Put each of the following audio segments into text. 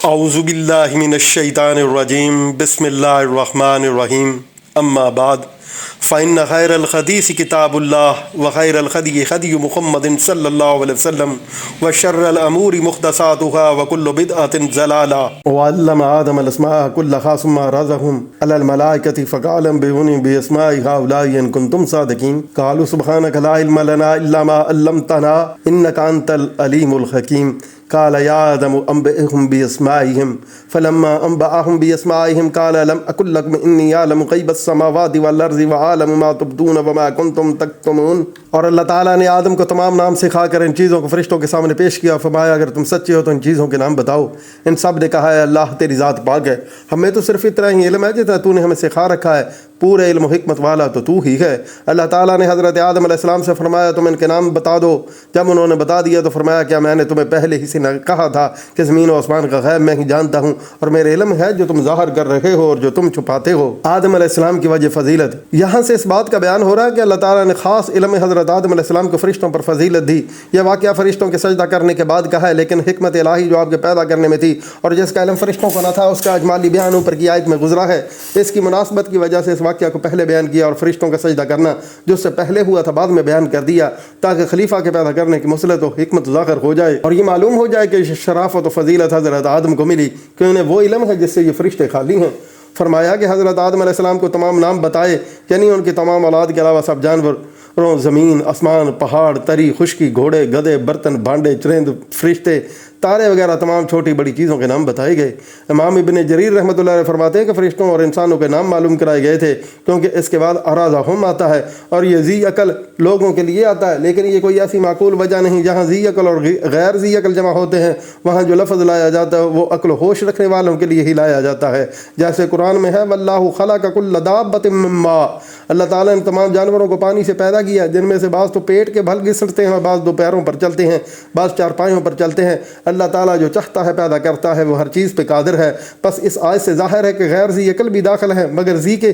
اعوذ باللہ من الشیطان الرجیم بسم اللہ الرحمن الرحیم اما بعد فإن خیر الحدیث کتاب اللہ وخیر الہدی ہدی محمد صلی اللہ علیہ وسلم وشر الامور محدثاتها وکل بدعۃ ضلالہ وعلم آدم الاسماء كلها ثم عرضهم على الملائکۃ فقال انبئونی باسماء هؤلاء ان کنتم صادقین قالوا سبحانک لا علم لنا الا ما علمتنا انک انت العلیم الحکیم قال يا آدم أنبئهم بأسمائهم فلما أنبأهم بأسمائهم قال لم أقل لكم إني أعلم غيب السماوات والأرض وأعلم ما تبدون وما كنتم تكتمون۔ اور اللہ تعالیٰ نے آدم کو تمام نام سکھا کر ان چیزوں کو فرشتوں کے سامنے پیش کیا، فرمایا اگر تم سچے ہو تو ان چیزوں کے نام بتاؤ۔ ان سب نے کہا ہے اللہ تیری ذات پاک ہے، ہمیں تو صرف اتنا ہی علم ہے جتنا تو نے ہمیں سکھا رکھا ہے، پورے علم و حکمت والا تو ہی ہے۔ اللہ تعالیٰ نے حضرت آدم علیہ السلام سے فرمایا تم ان کے نام بتا دو۔ جب انہوں نے بتا دیا تو فرمایا کیا میں نے تمہیں پہلے ہی سے کہا تھا کہ زمین و آسمان کا غیب میں ہی جانتا ہوں، اور میرے علم ہے جو تم ظاہر کر رہے ہو اور جو تم چھپاتے ہو۔ آدم علیہ السلام کی وجہ فضیلت، یہاں سے اس بات کا بیان ہو رہا ہے کہ اللہ تعالیٰ نے خاص علم حضرت آدم علیہ السلام کو فرشتوں پر فضیلت دی۔ یہ واقعہ فرشتوں کے سجدہ کرنے کے بعد کہا ہے، لیکن حکمت الہی جو آپ کے پیدا کرنے میں تھی اور جس کا علم فرشتوں کو نہ تھا اس کا اجمالی بیان اوپر کی آیت میں گزرا ہے۔ اس کی مناسبت کی وجہ سے اس واقعہ کو پہلے بیان کیا اور فرشتوں کا سجدہ کرنا جو اس سے پہلے ہوا تھا بعد میں بیان کر دیا، تاکہ خلیفہ کے پیدا کرنے کی مصلحت و حکمت ظاہر ہو جائے اور یہ معلوم ہو جائے کہ شرافت و فضیلت حضرت آدم کو ملی کہ انہیں وہ علم ہے جس سے یہ فرشتے خالی ہیں۔ فرمایا کہ حضرت آدم علیہ السلام کو تمام نام بتائے، یعنی ان کی تمام اولاد کے علاوہ سب جانوروں، زمین، آسمان، پہاڑ، تری، خشکی، گھوڑے، گدھے، برتن، بھانڈے، چرند، فرشتے، تارے وغیرہ تمام چھوٹی بڑی چیزوں کے نام بتائے گئے۔ امام ابن جریر رحمۃ اللہ علیہ فرماتے ہیں کہ فرشتوں اور انسانوں کے نام معلوم کرائے گئے تھے، کیونکہ اس کے بعد ارازہم آتا ہے اور یہ ذی عقل لوگوں کے لیے آتا ہے، لیکن یہ کوئی ایسی معقول وجہ نہیں۔ جہاں ذی عقل اور غیر ذی عقل جمع ہوتے ہیں وہاں جو لفظ لایا جاتا ہے وہ عقل و ہوش رکھنے والوں کے لیے ہی لایا جاتا ہے، جیسے قرآن میں ہے واللہ خلق کل دابۃ من ماء، اللہ تعالیٰ نے تمام جانوروں کو پانی سے پیدا کیا، جن میں سے بعض تو پیٹ کے بھل گھسٹتے ہیں اور بعض دو پیروں پر چلتے ہیں، بعض چار پایوں پر چلتے ہیں۔ اللہ تعالیٰ جو چاہتا ہے پیدا کرتا ہے، وہ ہر چیز پہ قادر ہے۔ بس اس آیت سے ظاہر ہے کہ غیر ذی عقل بھی داخل ہے، مگر ذی کے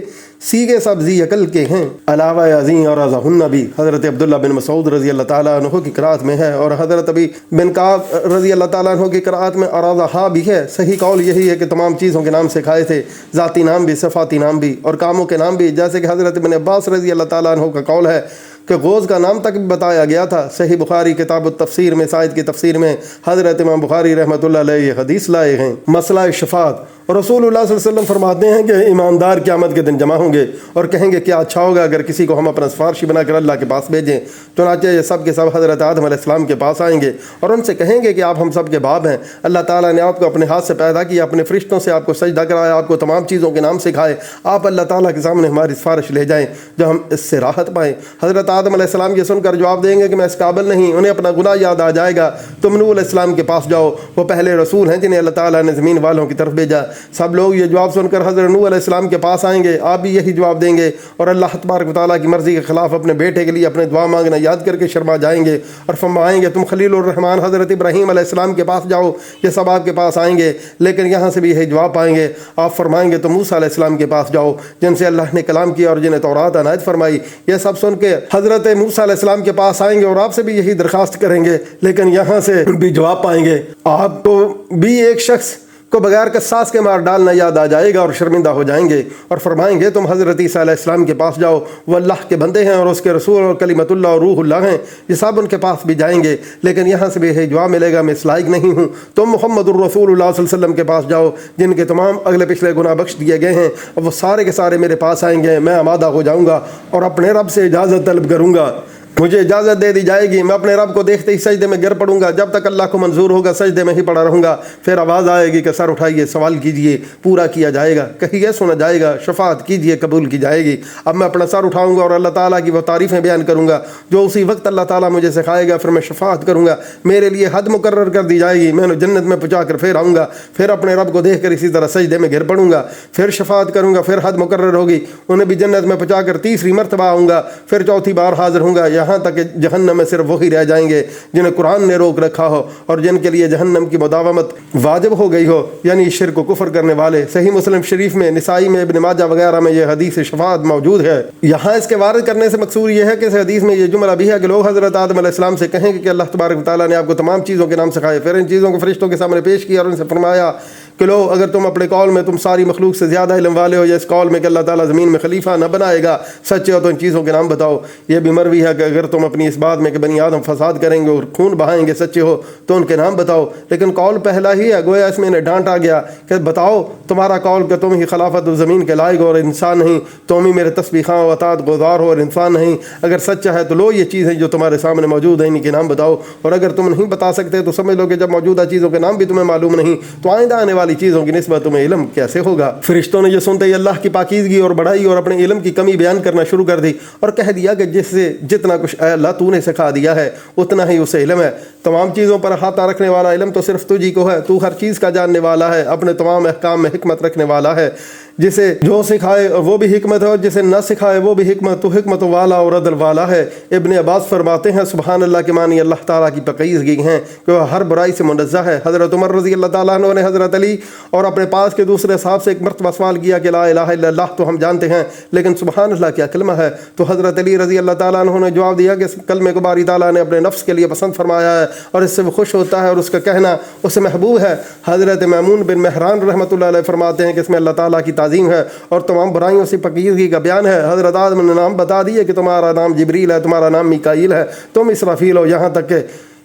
سیگے سب ذی عقل کے ہیں۔ علاوہ ازیں اور ازہن بھی حضرت عبداللہ بن مسعود رضی اللہ تعالیٰ عنہ کی قرأت میں ہے، اور حضرت ابی بن کعب رضی اللہ تعالیٰ عنہ کی قرأت میں ارازہا بھی ہے۔ صحیح قول یہی ہے کہ تمام چیزوں کے نام سکھائے تھے، ذاتی نام بھی، صفاتی نام بھی اور کاموں کے نام بھی، جیسے کہ حضرت ابن عباس رضی اللہ تعالیٰ عنہ کا قول ہے کہ غوث کا نام تک بھی بتایا گیا تھا۔ صحیح بخاری کتاب التفسیر میں سائد کی تفسیر میں حضرت امام بخاری رحمۃ اللہ علیہ یہ حدیث لائے ہیں۔ مسئلہ شفاعت، اور رسول اللہ صلی اللہ علیہ وسلم فرماتے ہیں کہ ایماندار قیامت کے دن جمع ہوں گے اور کہیں گے کیا اچھا ہوگا اگر کسی کو ہم اپنا سفارشی بنا کر اللہ کے پاس بھیجیں۔ چنانچہ یہ سب کے سب حضرت آدم علیہ السلام کے پاس آئیں گے اور ان سے کہیں گے کہ آپ ہم سب کے باپ ہیں، اللہ تعالیٰ نے آپ کو اپنے ہاتھ سے پیدا کیا، اپنے فرشتوں سے آپ کو سجدہ کرایا، آپ کو تمام چیزوں کے نام سکھائے، آپ اللہ تعالیٰ کے سامنے ہماری سفارش لے جائیں جو ہم اس سے راحت پائیں۔ حضرت آدم علیہ السلام یہ سن کر جواب دیں گے کہ میں اس قابل نہیں، انہیں اپنا گناہ یاد آ جائے گا۔ تم نوح علیہ السلام کے پاس جاؤ، وہ پہلے رسول ہیں جنہیں اللہ تعالیٰ نے زمین والوں کی طرف بھیجا۔ سب لوگ یہ جواب سن کر حضرت نوح علیہ السلام کے پاس آئیں گے، آپ بھی یہی جواب دیں گے، اور اللہ تبارک و تعالیٰ کی مرضی کے خلاف اپنے بیٹے کے لیے اپنے دعا مانگنا یاد کر کے شرما جائیں گے اور فرمائیں گے تم خلیل الرحمن حضرت ابراہیم علیہ السلام کے پاس جاؤ۔ یہ سب آپ کے پاس آئیں گے، لیکن یہاں سے بھی یہی جواب پائیں گے، آپ فرمائیں گے تم موسیٰ علیہ السلام کے پاس جاؤ جن سے اللہ نے کلام کیا اور جنہیں تورات عنایت فرمائی۔ یہ سب سن کے حضرت موسیٰ علیہ السلام کے پاس آئیں گے اور آپ سے بھی یہی درخواست کریں گے، لیکن یہاں سے بھی جواب پائیں گے، آپ کو بھی ایک شخص کو بغیر قصاص کے مار ڈالنا یاد آ جائے گا اور شرمندہ ہو جائیں گے، اور فرمائیں گے تم حضرت عیسیٰ علیہ السلام کے پاس جاؤ، وہ اللہ کے بندے ہیں اور اس کے رسول اور کلمت اللہ اور روح اللہ ہیں۔ یہ سب ان کے پاس بھی جائیں گے، لیکن یہاں سے بھی یہی جواب ملے گا میں اس لائق نہیں ہوں۔ تم محمد الرسول اللہ صلی اللہ علیہ وسلم کے پاس جاؤ جن کے تمام اگلے پچھلے گناہ بخش دیے گئے ہیں، اور وہ سارے کے سارے میرے پاس آئیں گے، میں آمادہ ہو جاؤں گا اور اپنے رب سے اجازت طلب کروں گا، مجھے اجازت دے دی جائے گی، میں اپنے رب کو دیکھتے ہی سجدے میں گر پڑوں گا، جب تک اللہ کو منظور ہوگا سجدے میں ہی پڑا رہوں گا۔ پھر آواز آئے گی کہ سر اٹھائیے، سوال کیجئے، پورا کیا جائے گا، کہیے سنا جائے گا، شفاعت کیجئے، قبول کی جائے گی۔ اب میں اپنا سر اٹھاؤں گا اور اللہ تعالیٰ کی وہ تعریفیں بیان کروں گا جو اسی وقت اللہ تعالیٰ مجھے سکھائے گا، پھر میں شفاعت کروں گا، میرے لیے حد مقرر کر دی جائے گی، میں انہیں جنت میں پہنچا کر پھر آؤں گا، پھر اپنے رب کو دیکھ کر اسی طرح سجدے میں گر پڑوں گا، پھر شفاعت کروں گا، پھر حد مقرر ہوگی، انہیں بھی جنت میں پہنچا کر تیسری مرتبہ آؤں گا، پھر چوتھی بار حاضر ہوں گا، یہاں تک کہ جہنم میں صرف وہی رہ جائیں گے جنہیں قرآن نے روک رکھا ہو اور جن کے لیے جہنم کی مداومت واجب ہو گئی ہو، یعنی شرک و کفر کرنے والے۔ صحیح مسلم شریف میں، نسائی میں، ابن ماجہ وغیرہ میں یہ حدیث شفاعت موجود ہے۔ یہاں اس کے وارد کرنے سے مقصود یہ ہے کہ اس حدیث میں یہ جملہ بھی ہے کہ لوگ حضرت آدم علیہ السلام سے کہیں گے کہ اللہ تبارک و تعالیٰ نے آپ کو تمام چیزوں کے نام سکھائے، پھر ان چیزوں کو فرشتوں کے سامنے پیش کیا اور ان سے فرمایا کہ لو اگر تم اپنے قول میں تم ساری مخلوق سے زیادہ علم والے ہو، یا اس قول میں کہ اللہ تعالیٰ زمین میں خلیفہ نہ بنائے گا سچے ہو، تو ان چیزوں کے نام بتاؤ۔ یہ بھی مروی ہے کہ اگر تم اپنی اس بات میں کہ بنی آدم فساد کریں گے اور خون بہائیں گے سچے ہو تو ان کے نام بتاؤ۔ لیکن قول پہلا ہی ہے، گویا اس میں انہیں ڈانٹا گیا کہ بتاؤ تمہارا قول کہ تم ہی خلافت زمین کے لائق ہو اور انسان نہیں، تم ہی میرے تسبیحاں و اطاعت گزار ہو اور انسان نہیں۔ اگر سچا ہے تو لو یہ چیزیں جو تمہارے سامنے موجود ہیں ان کے نام بتاؤ، اور اگر تم نہیں بتا سکتے تو سمجھ لو کہ جب موجودہ چیزوں کے نام بھی تمہیں معلوم نہیں تو آئندہ آنے والی چیزوں کی نسبت تمہیں علم کیسے ہوگا۔ فرشتوں نے یہ سنتے ہی اللہ کی پاکیزگی اور بڑائی اور اپنے علم کی کمی بیان کرنا شروع کر دی اور کہہ دیا کہ جس سے جتنا کچھ اے اللہ تو نے سکھا دیا ہے اتنا ہی اسے علم ہے۔ تمام چیزوں پر احاطہ رکھنے والا علم تو صرف تجھی کو ہے، تو ہر چیز کا جاننے والا ہے، اپنے تمام احکام میں حکمت رکھنے والا ہے۔ جسے جو سکھائے وہ بھی حکمت ہے اور جسے نہ سکھائے وہ بھی حکمت، تو حکمت والا اور عدل والا ہے۔ ابن عباس فرماتے ہیں سبحان اللہ کے معنی اللہ تعالیٰ کی پاکیزگی ہیں کہ وہ ہر برائی سے منزہ ہے۔ حضرت عمر رضی اللہ تعالیٰ عنہ نے حضرت علی اور اپنے پاس کے دوسرے صاحب سے ایک مرتبہ سوال کیا کہ لا الہ الا اللہ تو ہم جانتے ہیں لیکن سبحان اللہ کیا کلمہ ہے؟ تو حضرت علی رضی اللہ تعالیٰ عنہ نے جواب دیا کہ اس کلمے کو باری تعالیٰ نے اپنے نفس کے لیے پسند فرمایا ہے اور اس سے وہ خوش ہوتا ہے اور اس کا کہنا اسے محبوب ہے۔ حضرت میمون بن مہران رحمۃ اللہ علیہ فرماتے ہیں کہ اس میں اللہ تعالیٰ کی تعظیم ہے اور تمام برائیوں سے پاکیزگی کا بیان ہے۔ حضرت آدم نے نام بتا دیے کہ تمہارا نام جبریل ہے، تمہارا نام میکائیل ہے، تم اسرافیل ہو، یہاں تک کہ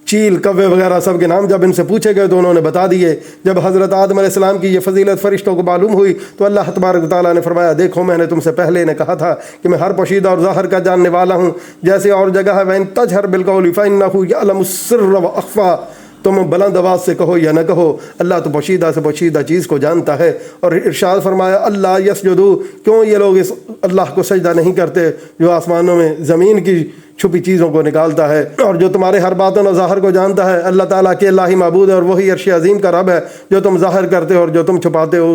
چیل، کوے وغیرہ سب کے نام جب ان سے پوچھے گئے تو انہوں نے بتا دیے۔ جب حضرت آدم علیہ السلام کی یہ فضیلت فرشتوں کو معلوم ہوئی تو اللہ تبارک و تعالیٰ نے فرمایا دیکھو میں نے تم سے پہلے نے کہا تھا کہ میں ہر پوشیدہ اور ظاہر کا جاننے والا ہوں۔ جیسے اور جگہ ہے وَإِن تَجْهَرْ بِالْقَوْلِ فَإِنَّهُ يَعْلَمُ السِّرَّ وَأَخْفَى، تم بلند آواز سے کہو یا نہ کہو اللہ تو پوشیدہ سے پوشیدہ چیز کو جانتا ہے۔ اور ارشاد فرمایا اللہ یسجدو، کیوں یہ لوگ اس اللہ کو سجدہ نہیں کرتے جو آسمانوں میں زمین کی چھپی چیزوں کو نکالتا ہے اور جو تمہارے ہر باطن و ظاہر کو جانتا ہے۔ اللہ تعالیٰ کے اللہ ہی معبود ہے اور وہی عرش عظیم کا رب ہے، جو تم ظاہر کرتے ہو اور جو تم چھپاتے ہو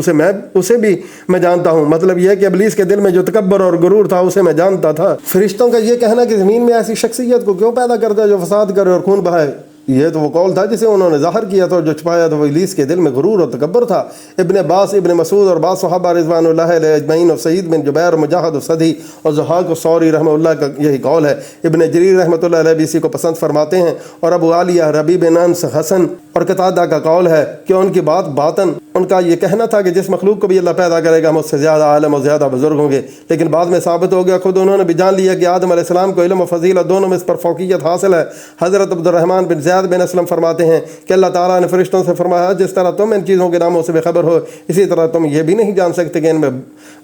اسے بھی میں جانتا ہوں۔ مطلب یہ ہے کہ ابلیس کے دل میں جو تکبر اور غرور تھا اسے میں جانتا تھا۔ فرشتوں کا یہ کہنا کہ زمین میں ایسی شخصیت کو کیوں پیدا کرتا ہے جو فساد کرے اور خون بہائے، یہ تو وہ قول تھا جسے انہوں نے ظاہر کیا تھا اور جو چھپایا تھا وہ ابلیس کے دل میں غرور اور تکبر تھا۔ ابن عباس، ابن مسعود اور بعض صحابہ رضوان اللہ علیہ اجمعین اور سعید بن جبیر، مجاہد الصدی اور ضحاک الثوری رحمہ اللہ کا یہی قول ہے۔ ابن جریر رحمۃ اللہ علیہ بھی اسی کو پسند فرماتے ہیں اور ابو عالیہ ربیع بن انس حسن اور قتادہ کا قول ہے کہ ان کی بات باطن ان کا یہ کہنا تھا کہ جس مخلوق کو بھی اللہ پیدا کرے گا ہم اس سے زیادہ عالم اور زیادہ بزرگ ہوں گے، لیکن بعد میں ثابت ہو گیا، خود انہوں نے بھی جان لیا کہ آدم علیہ السلام کو علم و فضیلت دونوں میں اس پر فوقیت حاصل ہے۔ حضرت عبد الرحمن بن زید بن اسلم فرماتے ہیں کہ اللہ تعالیٰ نے فرشتوں سے فرمایا جس طرح تم ان چیزوں کے ناموں سے بے خبر ہو اسی طرح تم یہ بھی نہیں جان سکتے کہ ان میں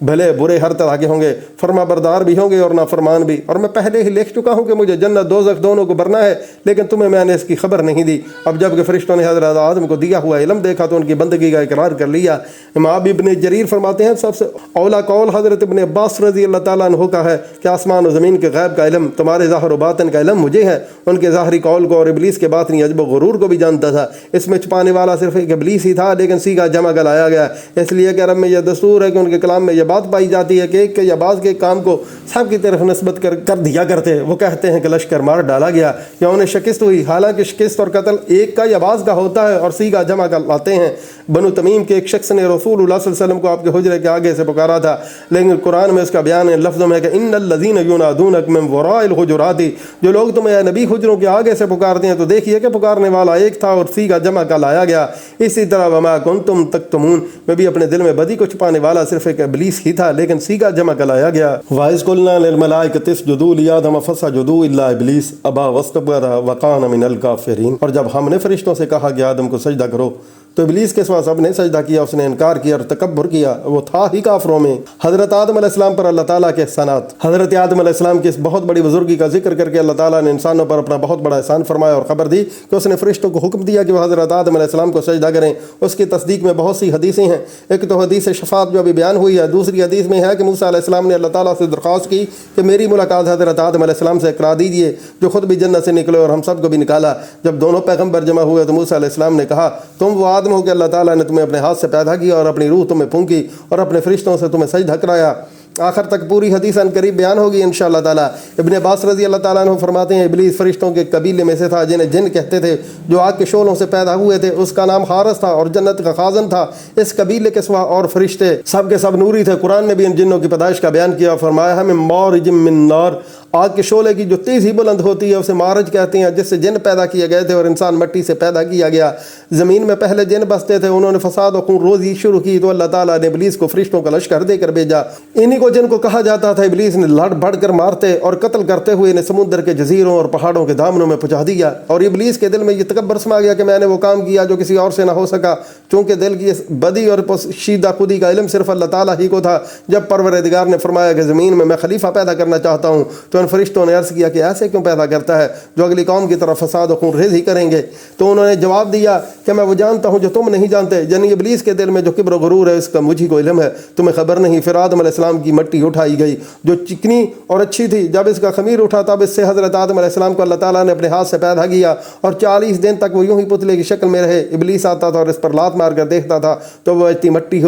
بھلے برے ہر طرح کے ہوں گے، فرما بردار بھی ہوں گے اور نافرمان بھی، اور میں پہلے ہی لکھ چکا ہوں کہ مجھے جنت دوزخ دونوں کو بھرنا ہے، لیکن تمہیں میں نے اس کی خبر نہیں دی۔ اب جب کہ فرشتوں نے حضرت آدم کو دیا ہوا علم دیکھا تو ان کی بندگی کا اقرار کر لیا۔ امام ابن جریر فرماتے ہیں سب سے اولا قول حضرت ابن عباس رضی اللہ تعالیٰ عنہ کا ہے کہ آسمان و زمین کے غیب کا علم تمہارے ظاہر و باطن کا علم مجھے ہے۔ ان کے ظاہری قول کو اور ابلیس کے باطنی عجب و غرور کو بھی جانتا تھا۔ اس میں چھپانے والا صرف ایک ابلیس ہی تھا، لیکن سیگا جمع کا لایا گیا، اس لیے کہ عرب میں یہ دستور ہے کہ ان کے کلام میں یہ بات پائی جاتی ہے کہ ایک کے یا بعض کے کام کو سب کی طرف نسبت کر دیا کرتے۔ وہ کہتے ہیں کہ لشکر مار ڈالا گیا یا انہیں شکست ہوئی، حالانکہ شکست اور قتل ایک کا یا بعض کا ہوتا ہے اور سیگا جمع کا لاتے ہیں۔ بنو تمیم کے ایک شخص نے رسول اللہ صلی اللہ علیہ وسلم کو آپ کے حجرے کے آگے سے پکارا تھا، لیکن قرآن میں اس کا بیان ان لفظوں میں کہ ان الذین ینادونک من وراء الحجرات، جو لوگ تمہیں اے نبی حجروں کے آگے سے پکارتے ہیں، تو دیکھیے کہ پکارنے والا ایک تھا اور سیگا جمع کا لایا گیا۔ اسی طرح وما کنتم تکتمون میں بھی اپنے دل میں بدی کو چھپانے والا صرف ایک ابلیس ہی تھا، لیکن سیگا جمع کا لایا گیا۔ وَإِذْ قُلْنَا لِلْمَلَائِكَةِ اسْجُدُوا لِآدَمَ فَسَجَدُوا إِلَّا إِبْلِيسَ أَبَىٰ وَاسْتَكْبَرَ وَكَانَ مِنَ الْكَافِرِينَ، اور جب ہم نے فرشتوں سے کہا کہ آدم کو سجدہ کرو تو ابلیس کے سوا سب نے سجدہ کیا، اس نے انکار کیا اور تکبر کیا، وہ تھا ہی کافروں میں۔ حضرت آدم علیہ السلام پر اللہ تعالیٰ کے احسانات۔ حضرت آدم علیہ السلام کی اس بہت بڑی بزرگی کا ذکر کر کے اللہ تعالیٰ نے انسانوں پر اپنا بہت بڑا احسان فرمایا اور خبر دی کہ اس نے فرشتوں کو حکم دیا کہ وہ حضرت آدم علیہ السلام کو سجدہ کریں۔ اس کی تصدیق میں بہت سی حدیثیں ہیں۔ ایک تو حدیث شفاعت جو ابھی بیان ہوئی ہے، دوسری حدیث میں ہے کہ موسیٰ علیہ السلام نے اللہ تعالیٰ سے درخواست کی کہ میری ملاقات حضرت آدم علیہ السلام سے کرا دیجیے جو خود بھی جنت سے نکلے اور ہم سب کو بھی نکالا۔ جب دونوں پیغمبر جمع ہوئے تو موسیٰ علیہ السلام نے کہا تم وہ آدم ہو کہ اللہ تعالیٰ نے تمہیں اپنے ہاتھ سے پیدا کیا اور اپنی روح تمہیں پھونکی اور اپنے فرشتوں سے تمہیں سجدہ کرایا۔ آخر تک پوری حدیث ان قریب بیان ہوگی انشاءاللہ تعالیٰ۔ ابن عباس رضی اللہ تعالیٰ عنہ فرماتے ہیں ابلیس فرشتوں کے قبیلے میں سے تھا جنہیں جن کہتے تھے، جو آگ کے شعلوں سے پیدا ہوئے تھے۔ اس کا نام حارس تھا اور جنت کا خازن تھا۔ اس قبیلے کے سوا اور فرشتے سب کے سب نوری تھے۔ قرآن نے بھی ان جنوں کی پیدائش کا بیان کیا اور فرمایا ہے من مارج من نار، آگ کے شعلے کی جو تیزی بلند ہوتی ہے اسے مارج کہتے ہیں، جس سے جن پیدا کیے گئے تھے اور انسان مٹی سے پیدا کیا گیا۔ زمین میں پہلے جن بستے تھے، انہوں نے فساد و خون روزی شروع کی تو اللہ تعالیٰ نے ابلیس کو فرشتوں کا لشکر دے کر بھیجا۔ انہی کو جن کو کہا جاتا تھا، ابلیس نے لڑ بڑھ کر مارتے اور قتل کرتے ہوئے انہیں سمندر کے جزیروں اور پہاڑوں کے دامنوں میں پہنچا دیا۔ اور ابلیس کے دل میں یہ تکبر سما گیا کہ میں نے وہ کام کیا جو کسی اور سے نہ ہو سکا، چونکہ دل کی بدی اور پوشیدہ خودی کا علم صرف اللہ تعالیٰ ہی کو تھا۔ جب پروردگار نے فرمایا کہ زمین میں خلیفہ پیدا کرنا چاہتا ہوں، تو ان فرشتوں نے عرض کیا کہ ایسے کیوں پیدا کرتا ہے جو اگلی قوم کی طرف فساد و خون ریزی کریں گے؟ تو انہوں نے جواب دیا کہ میں وہ جانتا ہوں جو تم نہیں جانتے، یعنی ابلیس کے دل میں جو کبر و غرور ہے اس کا مجھے کو علم ہے، تمہیں خبر نہیں۔ پھر آدم علیہ السلام کی مٹی اٹھائی گئی جو چکنی اور اچھی تھی، جب اس کا خمیر اٹھا تب اس سے حضرت آدم علیہ السلام کو اللہ تعالیٰ نے اپنے ہاتھ سے پیدا کیا، اور 40 دن تک وہ یوں ہی پتلے کی شکل میں رہے۔ ابلیس آتا تھا اور اس پر لات مار کر دیکھتا تھا تو وہ اتنی مٹی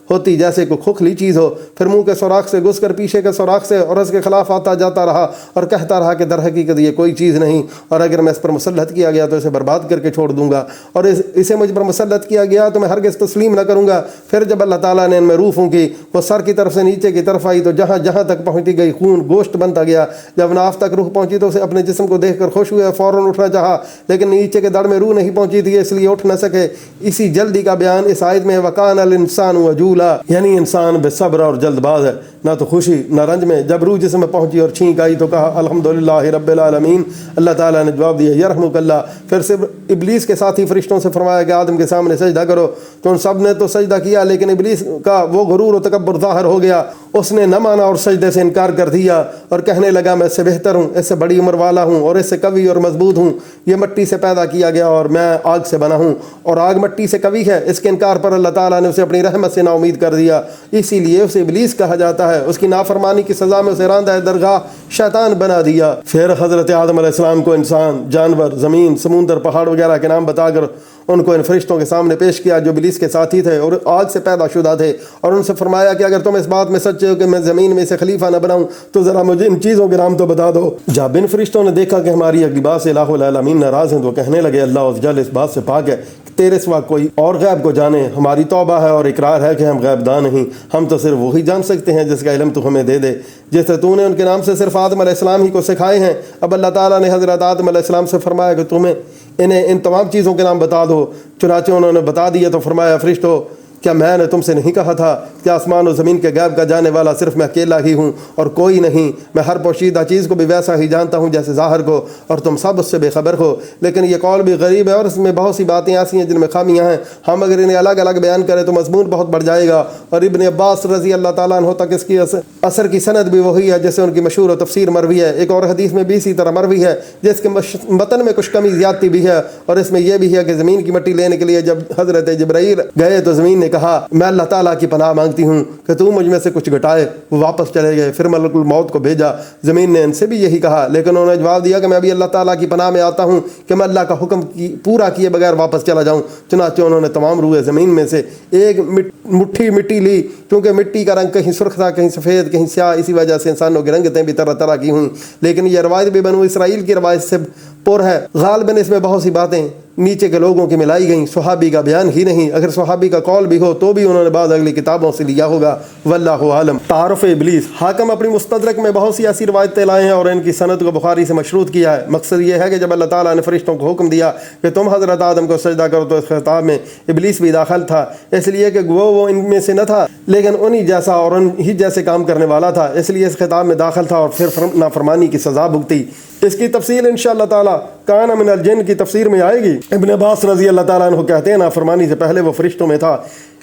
ہوتی جیسے کوئی کھوکھلی چیز ہو، پھر منہ کے سوراخ سے گھس کر پیچھے کے سوراخ سے اور اس کے خلاف آتا جاتا رہا اور کہتا رہا کہ در حقیقت یہ کوئی چیز نہیں، اور اگر میں اس پر مسلط کیا گیا تو اسے برباد کر کے چھوڑ دوں گا، اور اسے مجھ پر مسلط کیا گیا تو میں ہرگز تسلیم نہ کروں گا۔ پھر جب اللہ تعالیٰ نے ان میں روح پھونکی، وہ سر کی طرف سے نیچے کی طرف آئی تو جہاں جہاں تک پہنچتی گئی خون گوشت بنتا گیا۔ جب ناف تک روح پہنچی تو اسے اپنے جسم کو دیکھ کر خوش ہوئے، فوراً اٹھنا چاہا، لیکن نیچے کے دڑ میں روح نہیں پہنچی تھی، اس لیے اٹھ نہ سکے۔ اسی جلدی کا بیان اس آیت میں وَكَانَ الْإِنسَانُ عَجُولًا، یعنی انسان بے صبر اور جلد باز ہے، نہ تو خوشی نہ رنج میں۔ جب روح جسم میں پہنچی اور چھینک آئی تو کہا الحمدللہ رب العالمین۔ اللہ تعالیٰ نے جواب دیا یرحمک اللہ۔ پھر صرف ابلیس کے ساتھی فرشتوں سے فرمایا کہ آدم کے سامنے سجدہ کرو، تو ان سب نے تو سجدہ کیا، لیکن ابلیس کا وہ غرور و تکبر ظاہر ہو گیا، اس نے نہ مانا اور سجدے سے انکار کر دیا اور کہنے لگا میں اس سے بہتر ہوں، اس سے بڑی عمر والا ہوں اور اس سے قوی اور مضبوط ہوں۔ یہ مٹی سے پیدا کیا گیا اور میں آگ سے بنا ہوں، اور آگ مٹی سے قوی ہے۔ اس کے انکار پر اللہ تعالیٰ نے اسے اپنی رحمت سے نا امید کر دیا، اسی لیے اسے ابلیس کہا جاتا ہے۔ اس کی نافرمانی کی سزا میں اسے راندہ درگاہ شیطان بنا دیا۔ پھر حضرت آدم علیہ السلام کو انسان، جانور، زمین، سمندر، پہاڑ وغیرہ کے نام بتا کر ان کو ان فرشتوں کے سامنے پیش کیا جو ابلیس کے ساتھی تھے اور آگ سے پیدا شدہ تھے، اور ان سے فرمایا کہ اگر تم اس بات میں سچے ہو کہ میں زمین میں سے خلیفہ نہ بناؤں تو ذرا مجھے ان چیزوں کے نام تو بتا دو۔ جب ان فرشتوں نے دیکھا کہ ہماری اگلی بات سے الہ العالمین ناراض ہیں تو کہنے لگے اللہ عز وجل اس بات سے پاک ہے تیرے سوا کوئی اور غیب کو جانے۔ ہماری توبہ ہے اور اقرار ہے کہ ہم غیب داں نہیں، ہم تو صرف وہی جان سکتے ہیں جس کا علم تو ہمیں دے دے، جیسے تو نے ان کے نام سے صرف آدم علیہ السلام ہی کو سکھائے ہیں۔ اب اللہ تعالیٰ نے حضرت آدم علیہ السلام سے فرمایا کہ تمہیں انہیں ان تمام چیزوں کے نام بتا دو۔ چنانچہ انہوں نے بتا دیا تو فرمایا فرشتو کیا میں نے تم سے نہیں کہا تھا کہ آسمان و زمین کے غیب کا جانے والا صرف میں اکیلا ہی ہوں اور کوئی نہیں؟ میں ہر پوشیدہ چیز کو بھی ویسا ہی جانتا ہوں جیسے ظاہر کو، اور تم سب اس سے بے خبر ہو۔ لیکن یہ قول بھی غریب ہے اور اس میں بہت سی باتیں ایسی ہیں جن میں خامیاں ہیں، ہم اگر انہیں الگ الگ بیان کریں تو مضمون بہت بڑھ جائے گا۔ اور ابن عباس رضی اللہ تعالیٰ عنہ تک اس کی اثر کی سند بھی وہی ہے جیسے ان کی مشہور و تفسیر مروی ہے۔ ایک اور حدیث میں بھی اسی طرح مروی ہے جس کے متن میں کچھ کمی زیادتی بھی ہے، اور اس میں یہ بھی ہے کہ زمین کی مٹی لینے کے لیے جب حضرت جبرائیل گئے تو زمین نے کہا میں اللہ تعالیٰ کی پناہ مانگتی ہوں کہ تو مجھ میں سے کچھ گھٹائے۔ وہ واپس چلے گئے، پھر ملک الموت کو بھیجا، زمین نے ان سے بھی یہی کہا، لیکن انہوں نے جواب دیا کہ میں بھی اللہ تعالیٰ کی پناہ میں آتا ہوں کہ میں اللہ کا حکم پورا کیے بغیر واپس چلا جاؤں۔ چنانچہ انہوں نے تمام روئے زمین میں سے ایک مٹھی مٹی لی، کیونکہ مٹی کا رنگ کہیں سرخ تھا کہیں سفید کہیں سیاہ، اسی وجہ سے انسانوں کی رنگتیں بھی طرح طرح کی ہوئیں۔ لیکن یہ روایت بھی بنو اسرائیل کی روایت سے پر ہے، غالباً اس میں بہت سی باتیں نیچے کے لوگوں کی ملائی گئیں، صحابی کا بیان ہی نہیں۔ اگر صحابی کا قول بھی ہو تو بھی انہوں نے بعض اگلی کتابوں سے لیا ہوگا، واللہ عالم۔ تعارف ابلیس، حاکم اپنی مستدرک میں بہت سی ایسی روایتیں لائے ہیں اور ان کی سند کو بخاری سے مشروط کیا ہے۔ مقصد یہ ہے کہ جب اللہ تعالیٰ نے فرشتوں کو حکم دیا کہ تم حضرت آدم کو سجدہ کرو تو اس خطاب میں ابلیس بھی داخل تھا، اس لیے کہ وہ ان میں سے نہ تھا لیکن انہی جیسا اور انہی جیسے کام کرنے والا تھا، اس لیے اس خطاب میں داخل تھا اور پھر نافرمانی کی سزا بھگتی۔ اس کی تفصیل انشاءاللہ تعالیٰ کان من الجن کی تفسیر میں آئے گی۔ ابن عباس رضی اللہ تعالیٰ عنہ کہتے ہیں نافرمانی سے پہلے وہ فرشتوں میں تھا،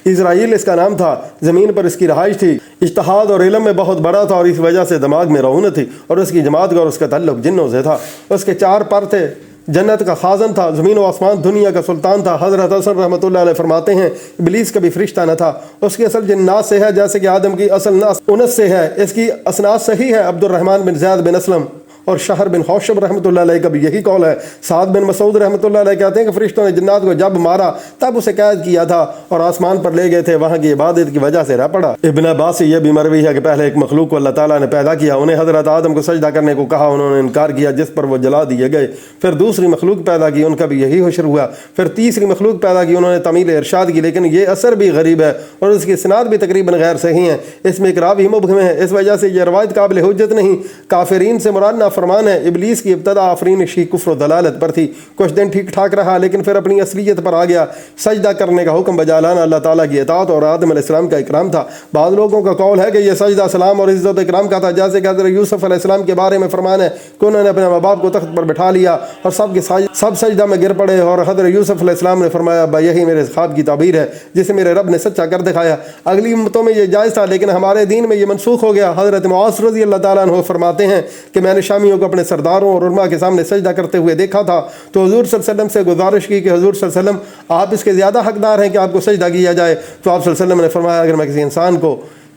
اسرائیل اس کا نام تھا، زمین پر اس کی رہائش تھی، اجتہاد اور علم میں بہت بڑا تھا اور اس وجہ سے دماغ میں رعونت تھی، اور اس کی جماعت کا اور اس کا تعلق جنوں سے تھا۔ اس کے 4 پر تھے، جنت کا خازن تھا، زمین و آسمان دنیا کا سلطان تھا۔ حضرت حسن رحمۃ اللہ علیہ فرماتے ہیں ابلیس کبھی فرشتہ نہ تھا، اس کی اصل جنات سے ہے جیسے کہ آدم کی اصل ناس انس سے ہے۔ اس کی اسناد صحیح ہے عبد الرحمن بن زید بن اسلم اور شہر بن حوشب رحمۃ اللہ علیہ کا بھی یہی قول ہے۔ سعد بن مسعود رحمۃ اللہ علیہ کہتے ہیں کہ فرشتوں نے جنات کو جب مارا تب اسے قید کیا تھا اور آسمان پر لے گئے تھے، وہاں کی عبادت کی وجہ سے رہ پڑا۔ ابن عباس سے یہ بھی مروی ہے کہ پہلے ایک مخلوق کو اللہ تعالیٰ نے پیدا کیا، انہیں حضرت آدم کو سجدہ کرنے کو کہا، انہوں نے انکار کیا جس پر وہ جلا دیے گئے۔ پھر دوسری مخلوق پیدا کی، ان کا بھی یہی حشر ہوا۔ پھر تیسری مخلوق پیدا کی، انہوں نے تعمیل ارشاد کی، لیکن یہ اثر بھی غریب ہے اور اس کی اسناد بھی تقریباً غیر صحیح ہے، اس میں ایک راوی مبہم ہے، اس وجہ سے یہ روایت قابل حجت نہیں۔ کافرین سے مراد نافرمان ہے۔ ابلیس کی ابتدا آفرینشی کفر و دلالت پر تھی، کچھ دن ٹھیک ٹھاک رہا لیکن پھر اپنی اصلیت پر آ گیا۔ سجدہ کرنے کا حکم بجا لانا اللہ تعالیٰ کی اطاعت اور آدم علیہ السلام کا اکرام تھا۔ بعض لوگوں کا قول ہے کہ یہ سجدہ سلام اور عزت و اکرام کا تھا، جیسے کہ حضرت یوسف علیہ السلام کے بارے میں فرمان ہے کہ انہوں نے اپنے ماں باپ کو تخت پر بٹھا لیا اور سب سجدہ میں گر پڑے، اور حضرت یوسف علیہ السلام نے فرمایا یہی میرے خواب کی تعبیر ہے جسے میرے رب نے سچا کر دکھایا۔ اگلی امتوں میں یہ جائز تھا لیکن ہمارے دین میں یہ منسوخ ہو گیا۔ حضرت معاذ رضی اللہ تعالیٰ عنہ فرماتے ہیں کہ میں نے شامیوں کو اپنے سرداروں اور علماء کے سامنے سجدہ کرتے ہوئے دیکھا تھا، تو حضور صلی اللہ علیہ وسلم سے گزارش کی کہ حضور صلی اللہ علیہ وسلم آپ اس کے زیادہ حقدار ہیں کہ آپ کو سجدہ کیا جائے۔ تو آپ صلی اللہ علیہ وسلم نے فرمایا اگر میں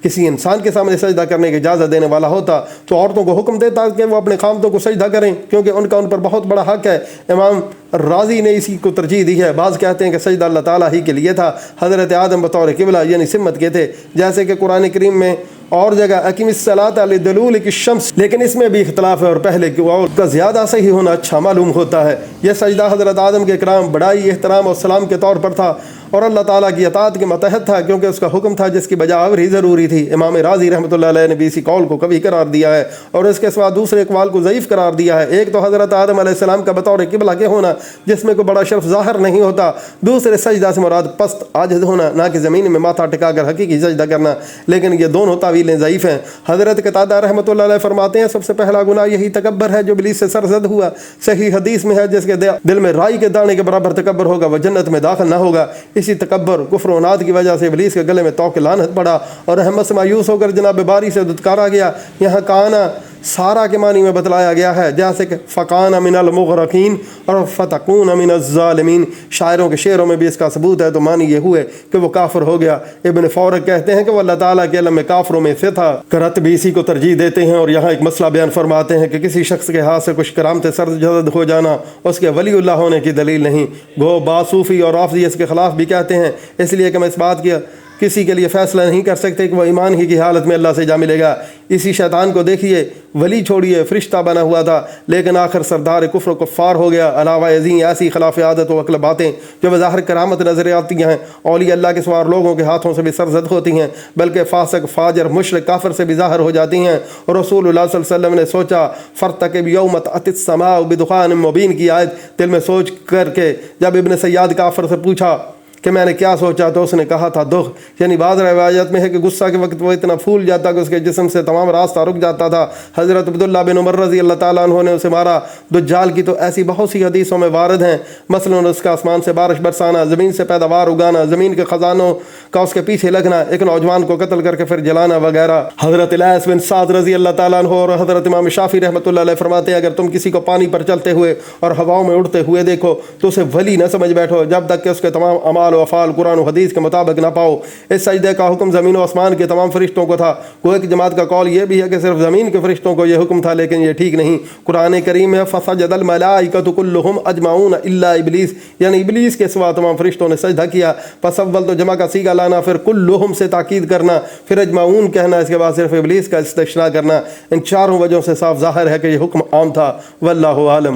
کسی انسان کے سامنے سجدہ کرنے کی اجازت دینے والا ہوتا تو عورتوں کو حکم دیتا کہ وہ اپنے خامدوں کو سجدہ کریں، کیونکہ ان کا ان پر بہت بڑا حق ہے۔ امام راضی نے اسی کو ترجیح دی ہے۔ بعض کہتے ہیں کہ سجدہ اللہ تعالیٰ ہی کے لیے تھا، حضرت آدم بطور قبلہ یعنی سمت کے تھے، جیسے کہ قرآن کریم میں اور جگہ اقیم الصلاۃ لدلولک الشمس، لیکن اس میں بھی اختلاف ہے اور پہلے کی اور کا زیادہ صحیح ہونا اچھا معلوم ہوتا ہے۔ یہ سجدہ حضرت آدم کے اکرام، بڑائی، احترام اور سلام کے طور پر تھا اور اللہ تعالیٰ کی اطاعت کے متحد تھا، کیونکہ اس کا حکم تھا جس کی بجا آوری ضروری تھی۔ امام راضی رحمۃ اللہ علیہ نے بھی اسی قول کو کبھی قرار دیا ہے اور اس کے سوا دوسرے اقوال کو ضعیف قرار دیا ہے۔ ایک تو حضرت آدم علیہ السلام کا بطور قبلہ کے ہونا جس میں کوئی بڑا شرف ظاہر نہیں ہوتا، دوسرے سجدہ سے مراد پست عاجز ہونا، نہ کہ زمین میں ماتھا ٹکا کر حقیقی سجدہ کرنا، لیکن یہ دونوں تعویلیں ضعیف ہیں۔ حضرت قتادہ رحمۃ اللہ علیہ فرماتے ہیں سب سے پہلا گناہ یہی تکبر ہے جو ابلیس سے سرزد ہوا۔ صحیح حدیث میں ہے جس کے دل میں رائی کے دانے کے برابر تکبر ہوگا وہ جنت میں داخل نہ ہوگا۔ اسی تکبر کفر و عناد کی وجہ سے ابلیس کے گلے میں توق لعنت پڑا اور احمد سے مایوس ہو کر جناب باری سے دھتکارا گیا۔ یہاں کانا سارا کے معنی میں بتلایا گیا ہے، جیسے کہ فقان من المغرقین اور فتقون من الظالمین۔ شاعروں کے شعروں میں بھی اس کا ثبوت ہے، تو معنی یہ ہوئے کہ وہ کافر ہو گیا۔ ابن فورق کہتے ہیں کہ وہ اللہ تعالیٰ کے علم میں کافروں میں سے تھا۔ کرت بھی اسی کو ترجیح دیتے ہیں اور یہاں ایک مسئلہ بیان فرماتے ہیں کہ کسی شخص کے ہاتھ سے کچھ کرامتیں سرزد ہو جانا اس کے ولی اللہ ہونے کی دلیل نہیں۔ گو باصوفی اور رافضی اس کے خلاف بھی کہتے ہیں، اس لیے کہ میں اس بات کی کسی کے لیے فیصلہ نہیں کر سکتے کہ وہ ایمان ہی کی حالت میں اللہ سے جا ملے گا۔ اسی شیطان کو دیکھیے، ولی چھوڑیے، فرشتہ بنا ہوا تھا لیکن آخر سردار کفر و کفار ہو گیا۔ علاوہ ازیں ایسی خلاف عادت و عقل باتیں جو بظاہر کرامت نظر آتی ہیں اولیاء اللہ کے سوار لوگوں کے ہاتھوں سے بھی سرزد ہوتی ہیں، بلکہ فاسق، فاجر، مشرک، کافر سے بھی ظاہر ہو جاتی ہیں۔ اور رسول اللہ صلی اللہ علیہ وسلم نے سوچا فرتقب یوم تأتی السماء بدخان مبین کی آیت دل میں سوچ کر کے جب ابن سیاد کافر سے پوچھا کہ میں نے کیا سوچا تو اس نے کہا تھا دخ، یعنی بعض روایات میں ہے کہ غصہ کے وقت وہ اتنا پھول جاتا کہ اس کے جسم سے تمام راستہ رک جاتا تھا۔ حضرت عبداللہ بن عمر رضی اللہ تعالیٰ عنہ نے اسے مارا۔ دجال کی تو ایسی بہت سی حدیثوں میں وارد ہیں، مثلاً اس کا آسمان سے بارش برسانا، زمین سے پیداوار اگانا، زمین کے خزانوں کا اس کے پیچھے لگنا، ایک نوجوان کو قتل کر کے پھر جلانا وغیرہ۔ حضرت لیث بن سعد رضی اللہ تعالیٰ عنہ اور حضرت امام شافعی رحمۃ اللہ علیہ فرماتے ہیں اگر تم کسی کو پانی پر چلتے ہوئے اور ہواؤں میں اڑتے ہوئے دیکھو تو اسے ولی نہ سمجھ بیٹھو جب تک کہ اس کے تمام اعمال و افعال قرآن و حدیث کے مطابق نہ پاؤ۔ اس سجدے کا حکم زمین و آسمان کے تمام فرشتوں کو تھا۔ کوئی ایک جماعت کا قول یہ بھی ہے کہ صرف زمین کے فرشتوں کو یہ حکم تھا، لیکن یہ ٹھیک نہیں۔ قرآن کریم میں فسجد الملائکۃ کلھم اجمعون الا ابلیس، یعنی ابلیس کے سوا تمام فرشتوں نے سجدہ کیا۔ پس اول تو جمع کا صیغہ لانا، پھر کلھم سے تاکید کرنا، پھر اجمعون کہنا، اس کے بعد صرف ابلیس کا استثناء کرنا۔ ان چاروں وجہوں سے صاف ظاہر ہے کہ یہ حکم عام تھا۔ واللہ عالم۔